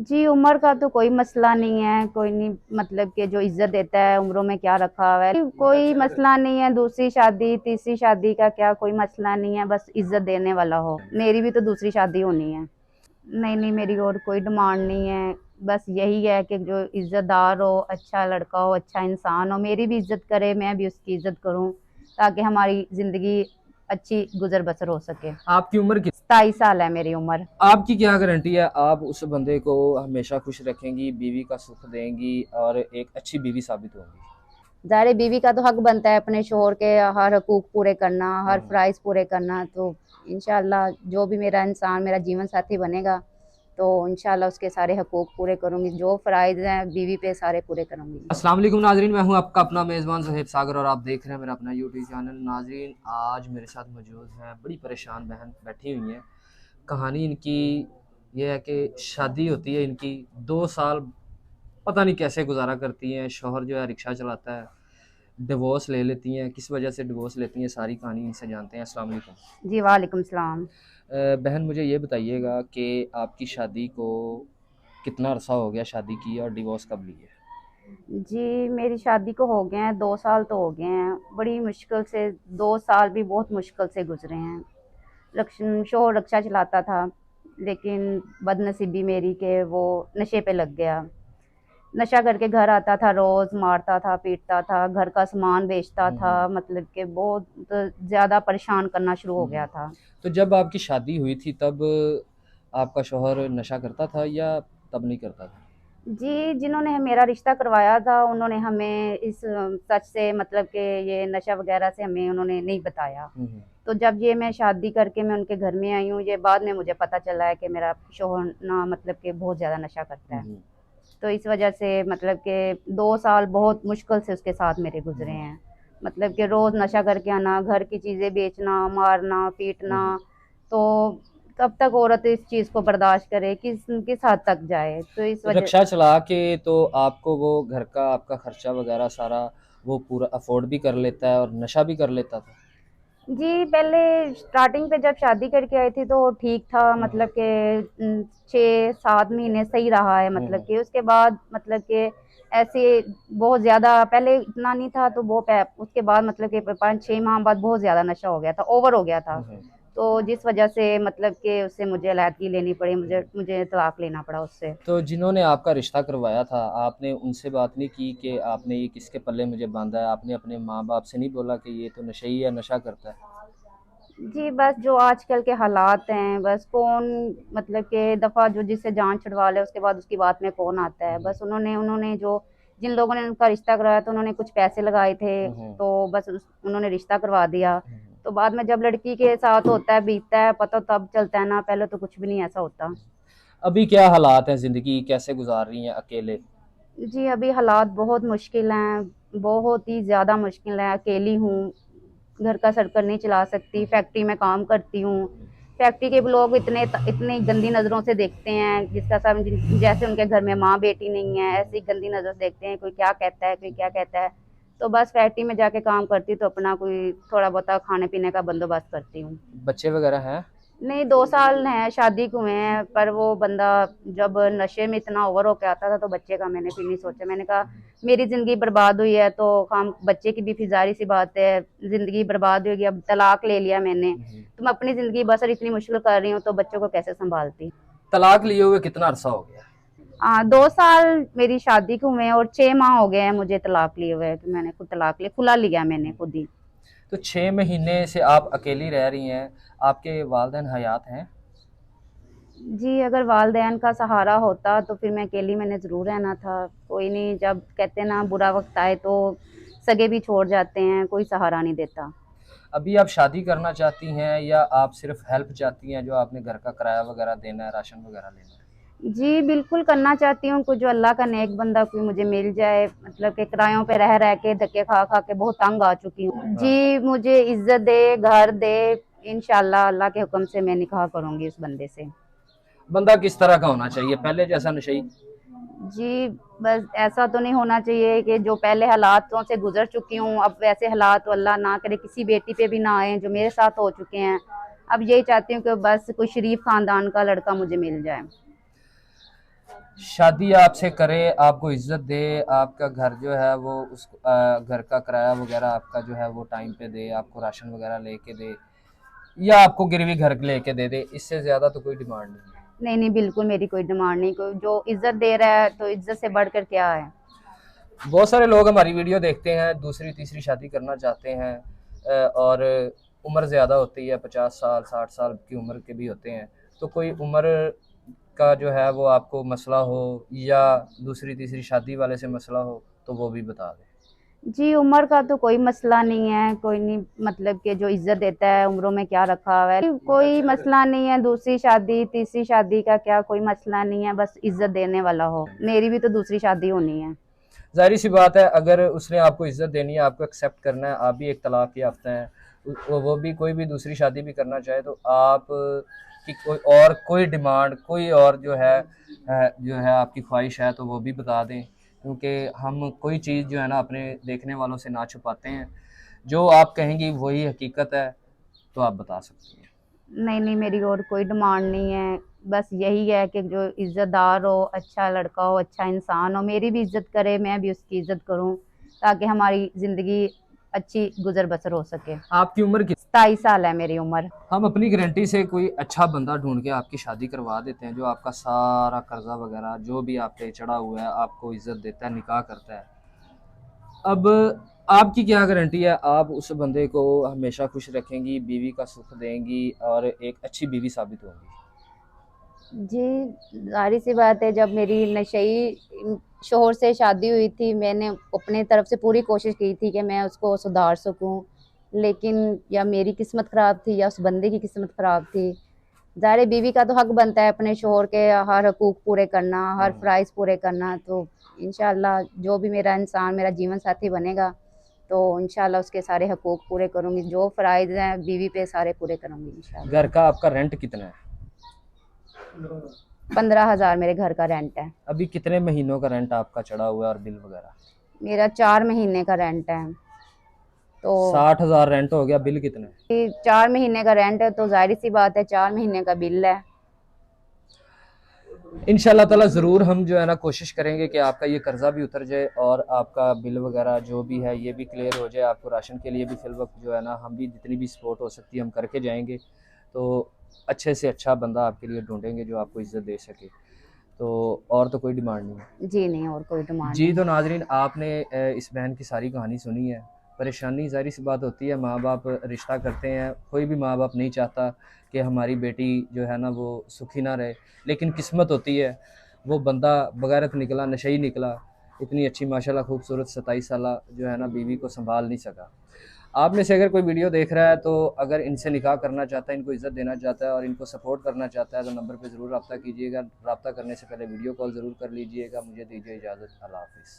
जी, उम्र का तो कोई मसला नहीं है, कोई नहीं मतलब कि जो इज़्ज़त देता है, उम्रों में क्या रखा हुआ है। कोई मसला नहीं है, दूसरी शादी, तीसरी शादी का क्या कोई मसला नहीं है, बस इज़्ज़त देने वाला हो। मेरी भी तो दूसरी शादी होनी है। नहीं, नहीं मेरी और कोई डिमांड नहीं है, बस यही है कि जो इज़्ज़तदार हो, अच्छा लड़का हो, अच्छा इंसान हो, मेरी भी इज़्ज़त करे, मैं भी उसकी इज़्ज़त करूँ, ताकि हमारी ज़िंदगी अच्छी गुज़र-बसर हो सके। आपकी उम्र कितनी? 27 साल है मेरी उम्र। आपकी क्या गारंटी है आप उस बंदे को हमेशा खुश रखेंगी, बीवी का सुख देंगी और एक अच्छी बीवी साबित होंगी? ज़ाहिर है बीवी का तो हक बनता है अपने शोहर के हर हकूक़ पूरे करना, हर हम्म। फ़राइज़ पूरे करना। तो इंशाअल्लाह जो भी मेरा इंसान मेरा जीवन साथी बनेगा, तो इंशाअल्लाह उसके सारे हकूक़ पूरे करूँगी, जो फ़राइज़ हैं बीवी पे सारे पूरे करूँगी। अस्सलाम वालेकुम नाज़रीन, मैं हूं आपका अपना मेज़बान ज़ुहैब सागर और आप देख रहे हैं मेरा अपना यूट्यूब चैनल। नाज़रीन, आज मेरे साथ मौजूद हैं बड़ी परेशान बहन बैठी हुई हैं। कहानी इनकी ये है कि शादी होती है इनकी, 2 साल पता नहीं कैसे गुजारा करती हैं। शौहर जो है रिक्शा चलाता है, डिवोर्स ले लेती हैं। किस वजह से डिवोर्स लेती हैं सारी कहानी इनसे जानते हैं। अस्सलाम वालेकुम। जी, वालेकुम सलाम। बहन, मुझे ये बताइएगा कि आपकी शादी को कितना अरसा हो गया शादी की और डिवोर्स कब ली है? जी, मेरी शादी को हो गए हैं 2 साल तो हो गए हैं। बड़ी मुश्किल से 2 साल भी बहुत मुश्किल से गुज़रे हैं। शोहर रिक्शा चलाता था, लेकिन बदनसीबी मेरी कि वो नशे पे लग गया। नशा करके घर आता था, रोज़ मारता था, पीटता था, घर का सामान बेचता हम्म, था, मतलब कि बहुत ज़्यादा परेशान करना शुरू हो हम्म। गया था। तो जब आपकी शादी हुई थी तब आपका शौहर नशा करता था या तब नहीं करता था? जी, जिन्होंने मेरा रिश्ता करवाया था, उन्होंने हमें इस सच से मतलब कि ये नशा वग़ैरह से हमें उन्होंने नहीं बताया। हम्म, तो जब ये मैं शादी करके मैं उनके घर में आई हूँ, ये बाद में मुझे पता चला है कि मेरा शौहर ना मतलब कि बहुत ज़्यादा नशा करता है। हम्म, तो इस वजह से मतलब कि 2 साल बहुत मुश्किल से उसके साथ मेरे गुज़रे हम्म, हैं। मतलब कि रोज़ नशा करके आना, घर की चीज़ें बेचना, मारना, हम्म। पीटना, तो कब तक औरत इस चीज़ को बर्दाश्त करे, किस हद तक जाए? तो इस तो वजह रिक्शा चला के तो आपको वो घर का आपका खर्चा वगैरह सारा वो पूरा अफोर्ड भी कर लेता है और नशा भी कर लेता था? जी, पहले स्टार्टिंग पे जब शादी करके आई थी तो ठीक था, हम्म, मतलब कि 6-7 महीने सही रहा है, मतलब हम्म, कि उसके बाद मतलब कि ऐसे बहुत ज़्यादा पहले इतना नहीं था, तो वो उसके बाद मतलब कि 5-6 माह बाद बहुत ज़्यादा नशा हो गया था, ओवर हो गया था। हम्म। तो जिस वजह से मतलब कि उससे मुझे अलहदगी लेनी पड़ी, मुझे मुझे तलाक लेना पड़ा उससे। तो जिन्होंने आपका रिश्ता करवाया था, आपने उनसे बात नहीं की कि आपने ये किसके पल्ले मुझे बाँधा है? आपने अपने माँ-बाप से नहीं बोला कि ये तो नशेई है, नशा करता है? जी, बस जो आजकल के हालात हैं, बस कौन मतलब कि दफ़ा जो जिससे जान छुड़वा ले, उसके बाद उसकी बात में कौन आता है। हुँ, बस उन्होंने उन्होंने जो जिन लोगों ने उनका रिश्ता करवाया तो उन्होंने कुछ पैसे लगाए थे, हुँ, हुँ, तो बस उन्होंने रिश्ता करवा दिया। हुँ, हुँ। तो बाद में जब लड़की के साथ होता है, बीतता है, पता तब चलता है ना, पहले तो कुछ भी नहीं ऐसा होता। अभी क्या हालात हैं ज़िंदगी, कैसे गुज़ार रही हैं अकेले? जी, अभी हालात बहुत मुश्किल हैं, बहुत ही ज़्यादा मुश्किल है, अकेली हूँ, घर का सर्कल नहीं चला सकती, फैक्ट्री में काम करती हूँ। फैक्ट्री के भी लोग इतनी गंदी नज़रों से देखते हैं, जिसका सब जैसे उनके घर में माँ-बेटी नहीं है, ऐसी गंदी नज़र से देखते हैं, कोई क्या कहता है, कोई क्या कहता है। तो बस फैक्ट्री में जाके काम करती हूँ, तो अपना कोई थोड़ा बहुता खाने-पीने का बंदोबस्त करती हूँ। बच्चे वगैरह हैं? नहीं, 2 साल हैं शादी को हुए हैं, पर वो बंदा जब नशे में इतना ओवर होके आता था, तो बच्चे का मैंने फिर नहीं सोचा। मैंने कहा मेरी ज़िंदगी बर्बाद हुई है, तो हम बच्चे की भी फिर ज़ाहिर-सी बात है, ज़िंदगी बर्बाद होगी, अब तलाक ले लिया मैंने, हुँ, हुँ। तो मैं अपनी ज़िंदगी बसर इतनी मुश्किल कर रही हूँ, तो बच्चों को कैसे सँभालती? तलाक लिए हुए कितना अरसा हो गया? 2 साल मेरी शादी को हुए हैं और 6 माह हो गए हैं मुझे तलाक लिए हुए, कि मैंने खुद तलाक लिया, खुला लिया मैंने खुद ही। तो 6 महीने से आप अकेली रह रही हैं, आपके वालिदैन हयात हैं? जी, अगर वालदैन का सहारा होता तो फिर मैं अकेली मैंने ज़रूर रहना था। कोई नहीं, जब कहते हैं ना बुरा वक़्त आए तो सगे भी छोड़ जाते हैं, कोई सहारा नहीं देता। अभी आप शादी करना चाहती हैं या आप सिर्फ़ हेल्प चाहती हैं, जो आपने घर का किराया वगैरह देना है, राशन वगैरह लेना है? जी, बिल्कुल करना चाहती हूँ, कोई जो अल्लाह का नेक बंदा कोई मुझे मिल जाए, मतलब कि किरायों पे रह-रह के, धक्के खा-खा के बहुत तंग आ चुकी हूँ। हाँ। जी, मुझे इज़्ज़त दे, घर दे, इंशाअल्लाह अल्लाह के हुक्म से मैं निकाह करूँगी उस बंदे से। बंदा किस तरह का होना चाहिए? पहले जैसा नशेई? जी, बस ऐसा तो नहीं होना चाहिए कि जो पहले हालातों से गुज़र चुकी हूँ, अब वैसे हालात तो अल्लाह ना करे किसी बेटी पे भी ना आएँ, जो मेरे साथ हो चुके हैं। अब यही चाहती हूँ कि बस कोई शरीफ ख़ानदान का लड़का मुझे मिल जाए। शादी आपसे करे, आपको इज्जत दे, आपका घर जो है वो उस घर का किराया वगैरह आपका जो है वो टाइम पे दे, आपको राशन वगैरह लेके दे, या आपको गिरवी घर लेके दे दे, इससे ज़्यादा तो कोई डिमांड नहीं है। नहीं नहीं, बिल्कुल मेरी कोई डिमांड नहीं। कोई जो इज्जत दे रहा है तो इज्जत से बढ़कर क्या है। बहुत सारे लोग हमारी वीडियो देखते हैं, दूसरी तीसरी शादी करना चाहते हैं, और उम्र ज़्यादा होती है, 50 साल 60 साल की उम्र के भी होते हैं। तो कोई उम्र का जो है वो आपको मसला हो, या दूसरी तीसरी शादी वाले से मसला हो, तो वो भी बता दें। जी, उम्र का तो कोई मसला नहीं है, कोई नहीं, मतलब कि जो इज्जत देता है उम्रों में क्या रखा हुआ है, कोई मसला नहीं है। दूसरी शादी तीसरी शादी का क्या कोई मसला नहीं है, बस इज्जत देने वाला हो। मेरी भी तो दूसरी शादी होनी है। ज़ाहिर सी बात है, अगर उसने आपको इज्जत देनी है, आपको एक्सेप्ट करना है, आप भी एक तलाक याफ्ता हैं, वो भी कोई भी दूसरी शादी भी करना चाहे, तो आप की कोई डिमांड, कोई और जो है आपकी ख्वाहिश है, तो वो भी बता दें, क्योंकि हम कोई चीज़ जो है ना अपने देखने वालों से ना छुपाते हैं। जो आप कहेंगी वही हकीकत है, तो आप बता सकती हैं। नहीं नहीं, मेरी और कोई डिमांड नहीं है। बस यही है कि जो इज्जतदार हो, अच्छा लड़का हो, अच्छा इंसान हो, मेरी भी इज्जत करे, मैं भी उसकी इज्जत करूं, ताकि हमारी जिंदगी अच्छी गुजर बसर हो सके। आपकी उम्र कितनी? 27 साल है मेरी उम्र। हम अपनी गारंटी से कोई अच्छा बंदा ढूंढ के आपकी शादी करवा देते हैं, जो आपका सारा कर्जा वगैरह जो भी आप पे चढ़ा हुआ है, आपको इज्जत देता है, निकाह करता है। अब आपकी क्या गारंटी है आप उस बंदे को हमेशा खुश रखेंगी, बीवी का सुख देंगी और एक अच्छी बीवी साबित होंगी? जी, ज़ाहिर सी बात है, जब मेरी नशई शोहर से शादी हुई थी, मैंने अपने तरफ से पूरी कोशिश की थी कि मैं उसको सुधार सकूं, लेकिन या मेरी किस्मत ख़राब थी या उस बंदे की किस्मत ख़राब थी। ज़ाहिर है, बीवी का तो हक बनता है अपने शोहर के हर हकूक़ पूरे करना, हर फ़राइज़ पूरे करना। तो इंशाअल्लाह जो भी मेरा इंसान, मेरा जीवन साथी बनेगा, तो इंशाअल्लाह उसके सारे हकूक़ पूरे करूँगी, जो फ़राइज़ हैं बीवी पे सारे पूरे करूँगी इंशाअल्लाह। घर का आपका रेंट कितना है? 15,000 मेरे घर का रेंट है। अभी कितने महीनों का रेंट आपका चढ़ा हुआ है और बिल वगैरह? मेरा 4 महीने का रेंट है। तो 60,000 रेंट हो गया, बिल कितना है? 4 महीने का रेंट है, तो ज़ाहिर सी बात है 4 महीने का बिल है। इंशाल्लाह ताला ज़रूर हम जो है ना कोशिश करेंगे कि आपका ये कर्जा भी उतर जाए और आपका बिल वगैरह जो भी है ये भी क्लियर हो जाए। आपको राशन के लिए भी फिल वक्त जो है ना हम भी जितनी भी सपोर्ट हो सकती है हम करके जाएंगे। तो अच्छे से अच्छा बंदा आपके लिए ढूंढेंगे जो आपको इज्जत दे सके। तो और तो कोई डिमांड नहीं है। जी नहीं, और कोई डिमांड जी, नहीं। तो नाजरीन आपने इस बहन की सारी कहानी सुनी है। परेशानी ज़ाहिर सी बात होती है, माँ बाप रिश्ता करते हैं, कोई भी माँ बाप नहीं चाहता कि हमारी बेटी जो है ना वो सुखी ना रहे, लेकिन किस्मत होती है, वो बंदा बगैरत निकला, नशई निकला, इतनी अच्छी माशाल्लाह खूबसूरत 27 साला जो है ना बीवी को संभाल नहीं सका। आप में से अगर कोई वीडियो देख रहा है तो अगर इनसे निकाह करना चाहता है, इनको इज़्ज़त देना चाहता है और इनको सपोर्ट करना चाहता है, तो नंबर पे ज़रूर रब्ता कीजिएगा। रब्ता करने से पहले वीडियो कॉल ज़रूर कर लीजिएगा। मुझे दीजिए इजाज़त। अल्लाह हाफ़िज़।